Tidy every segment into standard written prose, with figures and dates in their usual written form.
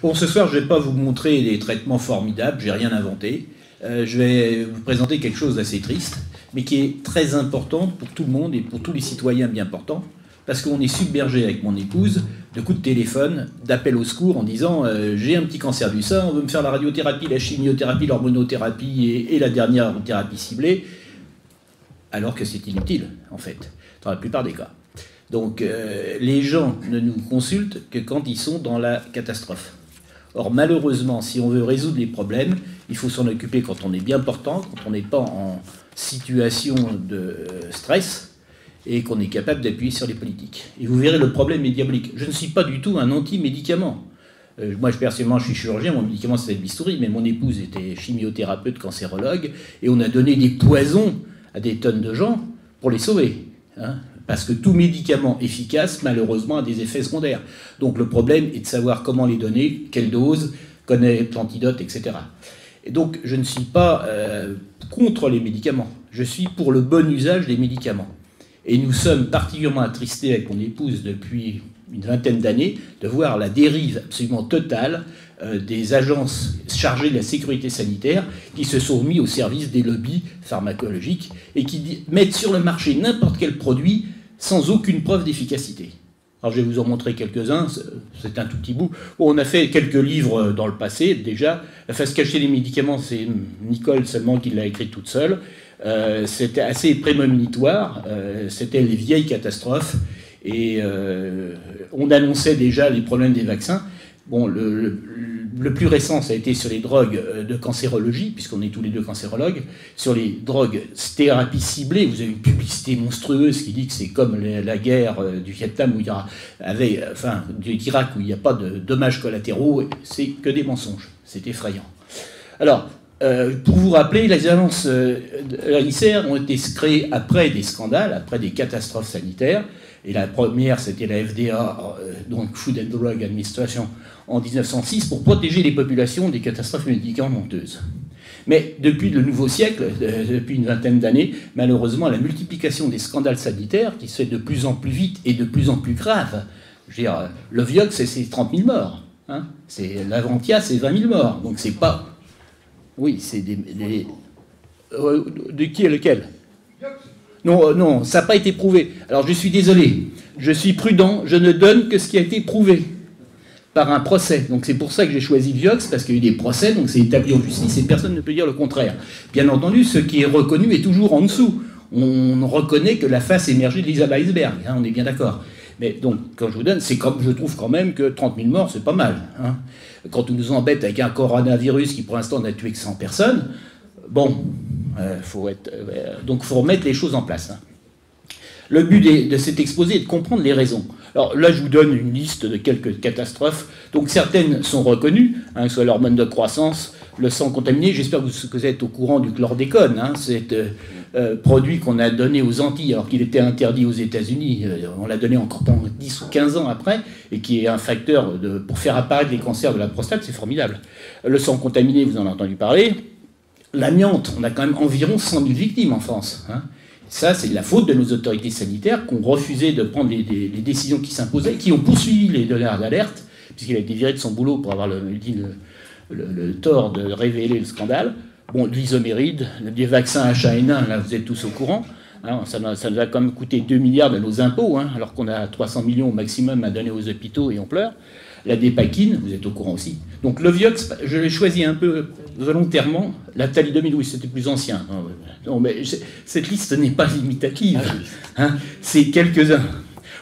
Bon, ce soir, je ne vais pas vous montrer des traitements formidables, je n'ai rien inventé. Je vais vous présenter quelque chose d'assez triste, mais qui est très important pour tout le monde et pour tous les citoyens bien portants, parce qu'on est submergé avec mon épouse de coups de téléphone, d'appels au secours en disant j'ai un petit cancer du sein, on veut me faire la radiothérapie, la chimiothérapie, l'hormonothérapie et la dernière thérapie ciblée, alors que c'est inutile, en fait, dans la plupart des cas. Donc les gens ne nous consultent que quand ils sont dans la catastrophe. Or, malheureusement, si on veut résoudre les problèmes, il faut s'en occuper quand on est bien portant, quand on n'est pas en situation de stress et qu'on est capable d'appuyer sur les politiques. Et vous verrez, le problème est diabolique. Je ne suis pas du tout un anti-médicament. Moi, personnellement, je suis chirurgien, mon médicament, c'est le bistouri, mais mon épouse était chimiothérapeute, cancérologue, et on a donné des poisons à des tonnes de gens pour les sauver. Hein, parce que tout médicament efficace, malheureusement, a des effets secondaires. Donc le problème est de savoir comment les donner, quelle dose, connaître l'antidote, etc. Et donc je ne suis pas contre les médicaments. Je suis pour le bon usage des médicaments. Et nous sommes particulièrement attristés avec mon épouse depuis une vingtaine d'années de voir la dérive absolument totale des agences chargées de la sécurité sanitaire qui se sont mis au service des lobbies pharmacologiques et qui mettent sur le marché n'importe quel produit sans aucune preuve d'efficacité. Alors je vais vous en montrer quelques-uns, c'est un tout petit bout. Bon, on a fait quelques livres dans le passé déjà. La face cachée des médicaments, c'est Nicole seulement qui l'a écrit toute seule. C'était assez prémonitoire, c'était les vieilles catastrophes et on annonçait déjà les problèmes des vaccins. Bon, le plus récent, ça a été sur les drogues de cancérologie, puisqu'on est tous les deux cancérologues. Sur les drogues thérapie ciblée, vous avez une publicité monstrueuse qui dit que c'est comme la guerre du Vietnam où il y a, du Irak où il n'y a pas de dommages collatéraux. C'est que des mensonges. C'est effrayant. Alors, pour vous rappeler, les agences l'ANICER ont été créées après des scandales, après des catastrophes sanitaires. Et la première, c'était la FDA, donc Food and Drug Administration, en 1906, pour protéger les populations des catastrophes médicamenteuses. Mais depuis le nouveau siècle, depuis une vingtaine d'années, malheureusement, la multiplication des scandales sanitaires, qui se fait de plus en plus vite et de plus en plus grave, je veux dire, le Vioxx, c'est 30 000 morts. Hein, l'Aventia, c'est 20 000 morts. Donc c'est pas... Oui, c'est des... de qui est lequel ? Non, non, ça n'a pas été prouvé. Alors je suis désolé, je suis prudent, je ne donne que ce qui a été prouvé par un procès. Donc c'est pour ça que j'ai choisi Vioxx, parce qu'il y a eu des procès, donc c'est établi en justice et personne ne peut dire le contraire. Bien entendu, ce qui est reconnu est toujours en dessous. On reconnaît que la face émergée de l'iceberg, hein, on est bien d'accord. Mais donc, quand je vous donne, c'est comme je trouve quand même que 30 000 morts, c'est pas mal. Hein. Quand on nous embête avec un coronavirus qui pour l'instant n'a tué que 100 personnes, bon... donc il faut remettre les choses en place. Hein. Le but de cet exposé est de comprendre les raisons. Alors là, je vous donne une liste de quelques catastrophes. Donc certaines sont reconnues, hein, que ce soit l'hormone de croissance, le sang contaminé. J'espère que vous êtes au courant du chlordécone. Hein, c'est produit qu'on a donné aux Antilles alors qu'il était interdit aux États-Unis. On l'a donné encore 10 ou 15 ans après, et qui est un facteur pour faire apparaître les cancers de la prostate. C'est formidable. Le sang contaminé, vous en avez entendu parler. L'amiante, on a quand même environ 100 000 victimes en France. Hein. Ça, c'est de la faute de nos autorités sanitaires qui ont refusé de prendre les décisions qui s'imposaient, qui ont poursuivi les donneurs d'alerte, puisqu'il a été viré de son boulot pour avoir le tort de révéler le scandale. Bon, l'isoméride, les vaccins H1N1, là, vous êtes tous au courant. Hein, ça nous a quand même coûté 2 milliards de nos impôts, hein, alors qu'on a 300 millions au maximum à donner aux hôpitaux et on pleure. La dépakine, vous êtes au courant aussi. Donc le Vioxx, je l'ai choisi un peu volontairement. La thalidomide, oui, c'était plus ancien. Non, mais cette liste n'est pas limitative. Hein, c'est quelques-uns.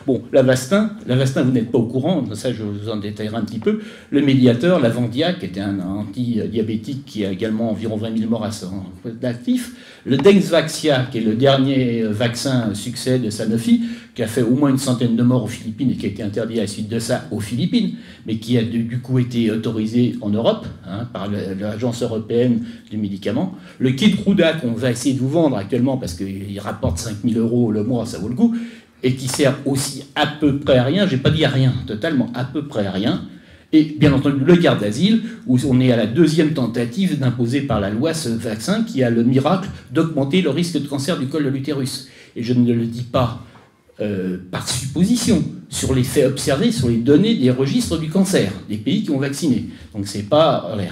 Bon, l'Avastin, vous n'êtes pas au courant, ça je vous en détaillerai un petit peu. Le Mediator, l'Avendia, qui était un anti-diabétique qui a également environ 20 000 morts à son actif. Le Dexvaxia, qui est le dernier vaccin succès de Sanofi, qui a fait au moins une centaine de morts aux Philippines et qui a été interdit à la suite de ça aux Philippines, mais qui a du coup été autorisé en Europe, hein, par l'Agence européenne du médicament. Le Keytruda, qu'on va essayer de vous vendre actuellement parce qu'il rapporte 5 000 € le mois, ça vaut le coup, et qui sert aussi à peu près à rien, j'ai pas dit à rien, totalement à peu près à rien, et bien entendu le garde d'asile, où on est à la deuxième tentative d'imposer par la loi ce vaccin qui a le miracle d'augmenter le risque de cancer du col de l'utérus. Et je ne le dis pas par supposition, sur les faits observés, sur les données des registres du cancer, des pays qui ont vacciné. Donc c'est pas... Voilà.